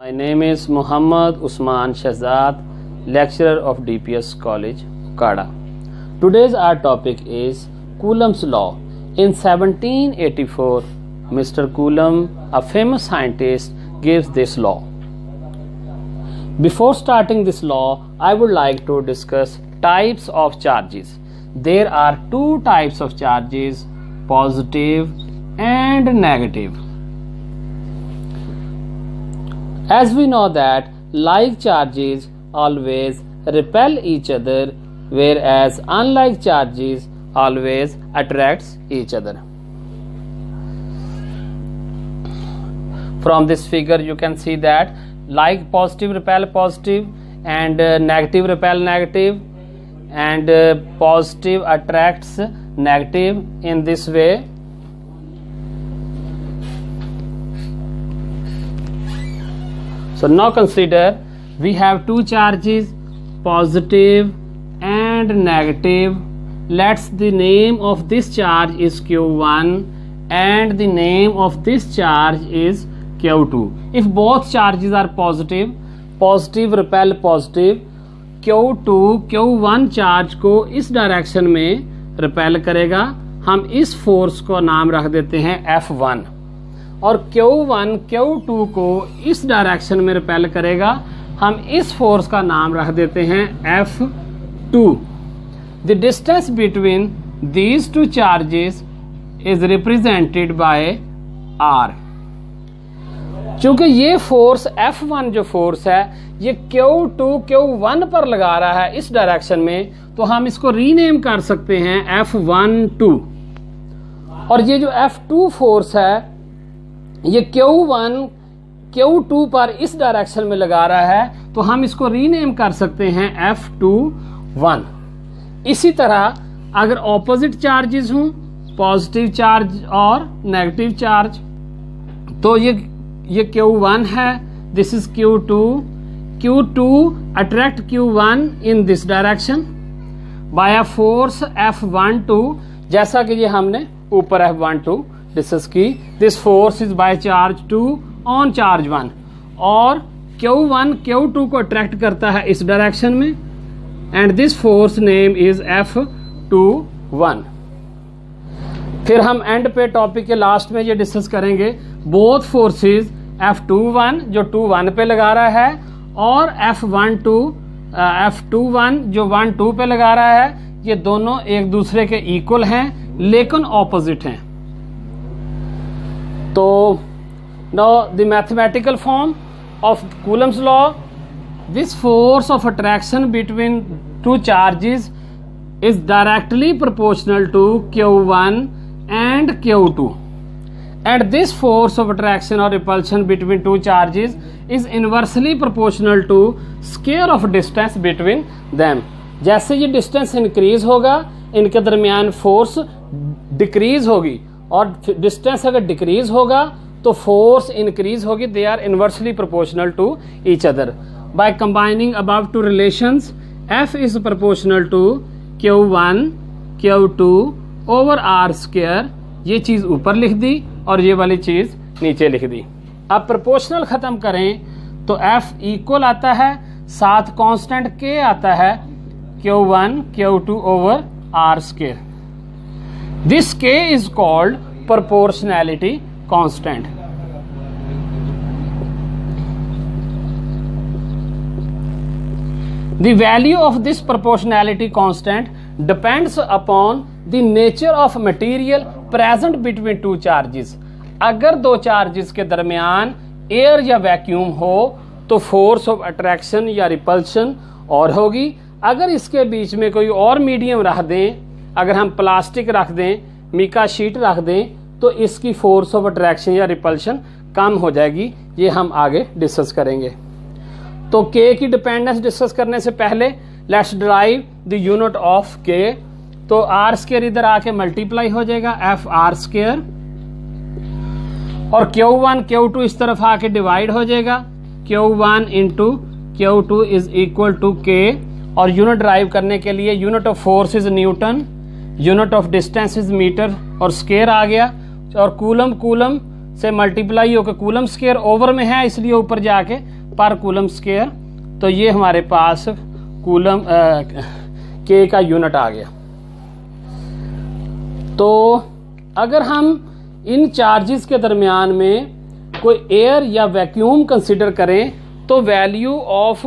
My name is Muhammad Usman Shahzad, lecturer of DPS College, Kada. Today's our topic is Coulomb's law. In 1784, Mr. Coulomb, a famous scientist, gives this law. Before starting this law, I would like to discuss types of charges. There are two types of charges, positive and negative. As we know that like charges always repel each other, whereas unlike charges always attracts each other. From this figure you can see that like positive repel positive and negative repel negative, and positive attracts negative in this way. So now consider we have two charges, positive and negative. Let's the name of this charge is Q1 and the name of this charge is Q2. If both charges are positive, positive repel positive, Q2 Q1 charge को इस direction में repel करेगा. हम इस force को नाम रख देते हैं F1 और Q1 Q2 को इस डायरेक्शन में रिपेल करेगा. हम इस फोर्स का नाम रख देते हैं F2. The distance between these two charges is represented by R. चूंकि ये फोर्स F1 जो फोर्स है ये Q2 Q1 पर लगा रहा है इस डायरेक्शन में, तो हम इसको रीनेम कर सकते हैं F12. और ये जो F2 फोर्स है ये Q1 Q2 पर इस डायरेक्शन में लगा रहा है, तो हम इसको रीनेम कर सकते हैं F21. इसी तरह अगर ऑपोजिट चार्जेस हों, पॉजिटिव चार्ज और नेगेटिव चार्ज, तो ये Q1 है, this is Q2. Q2 attract Q1 in this direction by a force F12, जैसा कि ये हमने ऊपर F12 डिस्कस की. This force is by charge 2 on charge 1 और Q1 Q2 को अट्रैक्ट करता है इस डायरेक्शन में and this force name is F21. फिर हम एंड पे टॉपिक के लास्ट में ये डिस्कस करेंगे बोथ फोर्सेस F21 जो 2 1 पे लगा रहा है और F21 जो 1 2 पे लगा रहा है. ये दोनों एक दूसरे के इक्वल हैं लेकिन ऑपोजिट हैं. तो now the mathematical form of Coulomb's law, this force of attraction between two charges is directly proportional to Q1 and Q2, and this force of attraction or repulsion between two charges is inversely proportional to square of distance between them. जैसे ये distance increase होगा इनके दरमियान force decrease होगी और distance अगर decrease होगा तो फोर्स इंक्रीज होगी. They are inversely proportional to each other. By combining above two relations F is proportional to Q1 Q2 over R square. ये चीज ऊपर लिख दी और ये वाली चीज नीचे लिख दी. अब प्रोपोर्शनल खत्म करें तो F इक्वल आता है, साथ कांस्टेंट K आता है Q1 Q2 over R square. This K is called proportionality constant. The value of this proportionality constant depends upon the nature of material present between two charges. अगर दो charges के दरमियान air या vacuum हो तो force of attraction या repulsion और होगी. अगर इसके बीच में कोई और मीडियम रख दें, अगर हम प्लास्टिक रख दें, मिका शीट रख दें, तो इसकी फोर्स ऑफ अट्रैक्शन या रिपल्शन कम हो जाएगी. ये हम आगे डिस्कस करेंगे. तो K की डिपेंडेंस डिस्कस करने से पहले let's derive the unit of K. तो R स्क्वायर इधर आके मल्टीप्लाई हो जाएगा FR स्क्वायर और Q1 Q2 इस तरफ आके डिवाइड हो जाएगा. Q1 into Q2 is equal to K. और यूनिट ड्राइव करने के लिए unit of force is newton, unit of distance is metre और स्क्वायर आ गया. और कूलम से मल्टीप्लाई होकर कूलम स्क्वायर ओवर में है इसलिए ऊपर जाके पर कूलम स्क्वायर। तो ये हमारे पास कूलम के का यूनिट आ गया। तो अगर हम इन चार्जेस के दरमियान में कोई एयर या वैक्यूम कंसिडर करें तो वैल्यू ऑफ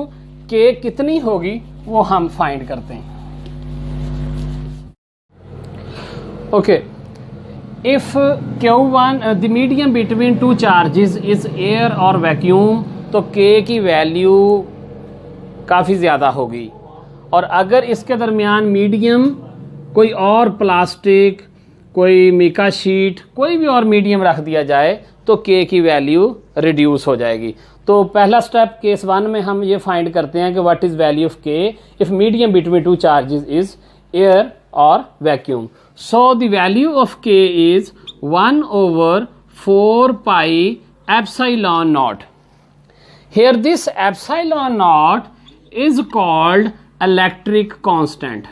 के कितनी होगी वो हम फाइंड करते हैं। Okay, if Q1 the medium between two charges is air और वैक्यूम, तो के की वैल्यू काफ़ी ज़्यादा होगी। और अगर इसके दरमियान मीडियम कोई और प्लास्टिक, कोई मिका शीट, कोई भी और मीडियम रख दिया जाए तो के की वैल्यू रिड्यूस हो जाएगी। तो पहला स्टेप केस 1 में हम ये फाइंड करते हैं कि what is value of K if medium between two charges is air और vacuum. So the value of K is 1/4 pi epsilon naught. Here this epsilon naught is called electric constant.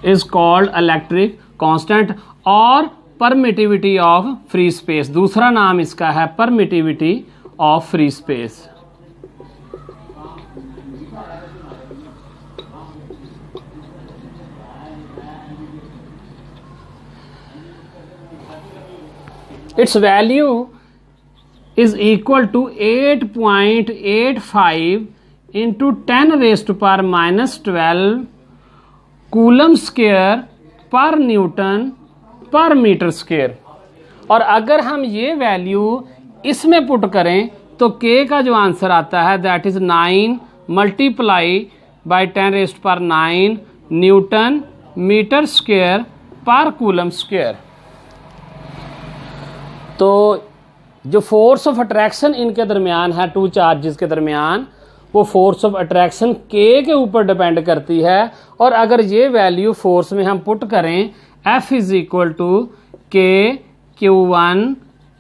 Is called electric constant और permittivity of free space, दूसरा नाम इसका है permittivity of free space। Its value is equal to 8.85 into 10 raised to power minus 12 coulomb square पर Newton पर metre square. और अगर हम ये वैल्यू इसमें पुट करें तो के का जो आंसर आता है that is 9 multiply by 10 raised power 9 newton metre square पर कूलम स्क्वायर। तो जो फोर्स ऑफ अट्रैक्शन इनके दरमियान है, टू चार्जेस के दरमियान, वो फोर्स ऑफ अट्रैक्शन के ऊपर डिपेंड करती है। और अगर ये वैल्यू फोर्स में हम पुट करें F इज इक्वल टू के Q1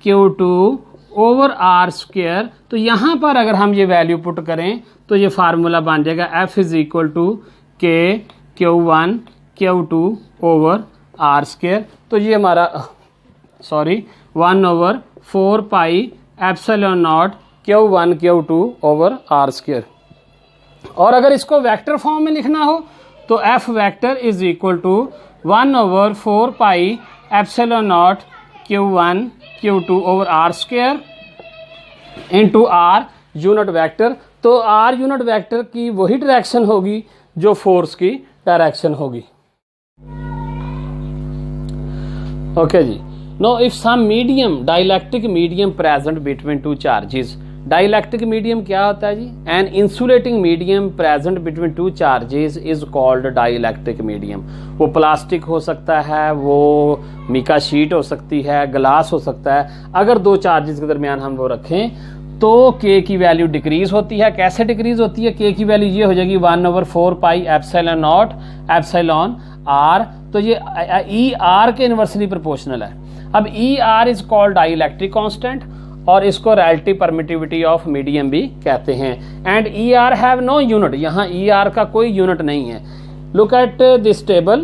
Q2 over R square, तो यहाँ पर अगर हम ये वैल्यू पुट करें तो ये फार्मूला बन जाएगा F इज इक्वल टू के Q1 Q2 over R square. तो ये हमारा 1/4 pi epsilon naught Q1 Q2 over R square. और अगर इसको वेक्टर फॉर्म में लिखना हो तो F vector is equal to 1/4 pi epsilon naught Q1 Q2 over R square into R unit vector. तो आर यूनिट वेक्टर की वही डायरेक्शन होगी जो फोर्स की डायरेक्शन होगी। ओके जी, no if some medium dielectric medium present between two charges. Dielectric medium क्या होता है जी? An insulating medium present between two charges is called dielectric medium. वो प्लास्टिक हो सकता है, वो मिका शीट हो सकती है, ग्लास हो सकता है। अगर दो चार्जेस के दरमियान हम वो रखें तो के की वैल्यू डिक्रीज होती है। कैसे डिक्रीज होती है? के की वैल्यू ये हो जाएगी 1/4 pi epsilon naught epsilon R. तो ये ई आर के इनवर्सली प्रोपोर्शनल है। अब E R is called dielectric constant और इसको रिलेटिव परमिटिविटी ऑफ मीडियम भी कहते हैं। And E R have no unit, यहाँ ई आर का कोई यूनिट नहीं है। Look at this table,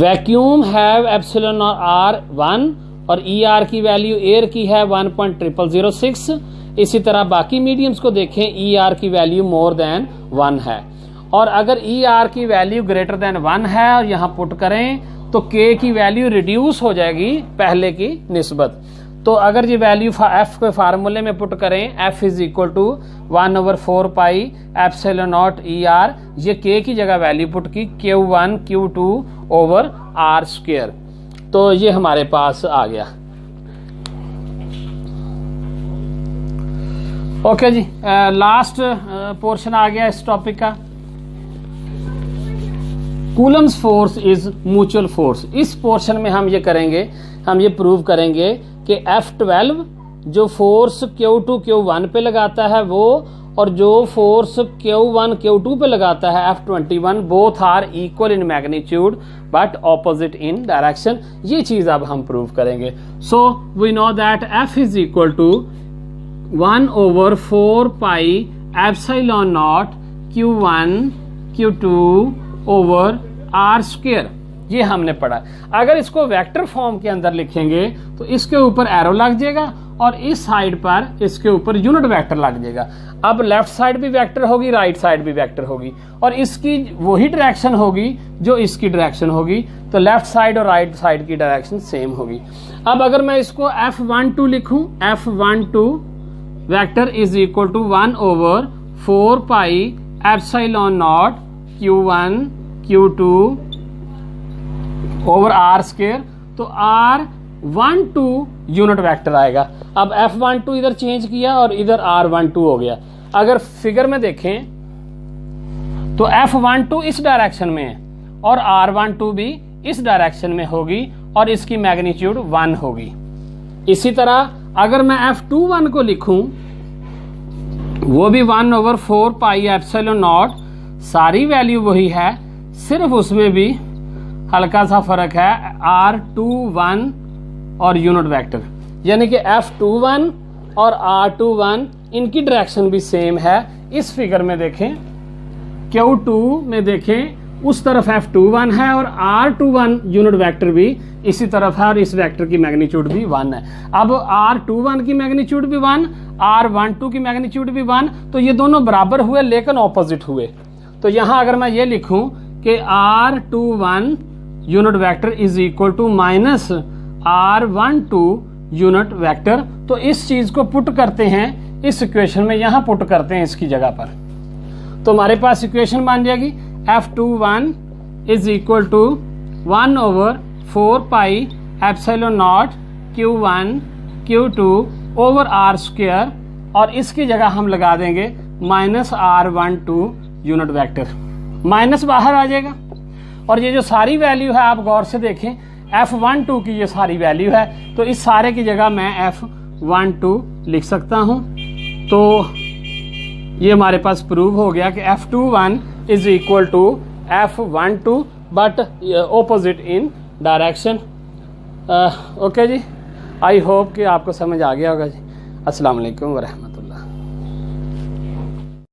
vacuum have epsilon R 1 और ई आर की वैल्यू एयर की है 1.0006। इसी तरह बाकी मीडियम्स को देखें, ई आर की वैल्यू मोर देन 1 है। और अगर ई आर की वैल्यू ग्रेटर देन 1 है और यहाँ पुट करें तो के की वैल्यू रिड्यूस हो जाएगी पहले की निस्बत। तो अगर ये वैल्यू एफ के फार्मूले में पुट करें, F is equal to 1/4 pi epsilon naught E R, ये के की जगह वैल्यू पुट की Q1 Q2 over R square. तो ये हमारे पास आ गया। ओके जी, लास्ट पोर्शन आ गया इस टॉपिक का। Coulomb's force is mutual force. इस पोर्शन में हम ये करेंगे, हम ये प्रूव करेंगे कि F12 जो फोर्स Q2 Q1 पे लगाता है वो, और जो फोर्स Q1 Q2 पे लगाता है F21, both are equal in magnitude but opposite in direction. ये चीज अब हम प्रूव करेंगे। So we know that F is equal to 1/4 pi epsilon naught Q1 Q2 over R square. ये हमने पढ़ा। अगर इसको वेक्टर फॉर्म के अंदर लिखेंगे तो इसके ऊपर एरो लग जाएगा और इस साइड पर इसके ऊपर यूनिट वेक्टर लग जाएगा। अब लेफ्ट साइड भी वेक्टर होगी, राइट साइड भी वेक्टर होगी और इसकी वही डायरेक्शन होगी जो इसकी डायरेक्शन होगी, तो लेफ्ट साइड और राइट साइड की डायरेक्शन सेम होगी। अब अगर मैं इसको F12 लिखूं, F12 vector is equal to 1/4 pi epsilon naught Q1 Q2 over R square, तो R12 यूनिट वेक्टर आएगा। अब F12 इधर चेंज किया और इधर R12 हो गया। अगर फिगर में देखें तो F12 इस डायरेक्शन में है और R12 भी इस डायरेक्शन में होगी और इसकी मैग्नीट्यूड 1 होगी। इसी तरह अगर मैं F21 को लिखूं, वो भी 1/4 पाई एप्सिलॉन नॉट, सारी वैल्यू वही है, सिर्फ उसमें भी हल्का सा फर्क है, R21 और यूनिट वेक्टर, यानी कि F21 और R21 इनकी डायरेक्शन भी सेम है। इस फिगर में देखें, Q2 में देखें, उस तरफ F21 है और R21 यूनिट वेक्टर भी इसी तरफ है और इस वेक्टर की मैग्नीट्यूड भी 1 है। अब R21 की मैग्नीट्यूड भी 1, R12 की मैग्नीट्यूड भी 1, तो ये दोनों बराबर हुए लेकिन ऑपोजिट हुए। तो यहां अगर मैं ये लिखूं कि R21 unit vector is equal to minus R12 unit vector, तो इस चीज को पुट करते हैं इस इक्वेशन में, यहां पुट करते हैं इसकी जगह पर, तो हमारे पास इक्वेशन बन जाएगी F21 is equal to 1/4 pi epsilon naught Q1 Q2 over R square, और इसकी जगह हम लगा देंगे minus R12 unit vector, minus बाहर आ जाएगा। और ये जो सारी वैल्यू है आप गौर से देखें, F12 की ये सारी वैल्यू है, तो इस सारे की जगह मैं F12 लिख सकता हूं। तो ये हमारे पास प्रूव हो गया कि F21 is equal to F12 but opposite in direction. Okay जी, आई होप कि आपको समझ आ गया होगा जी। अस्सलाम वालेकुम वरहमतुल्लाह।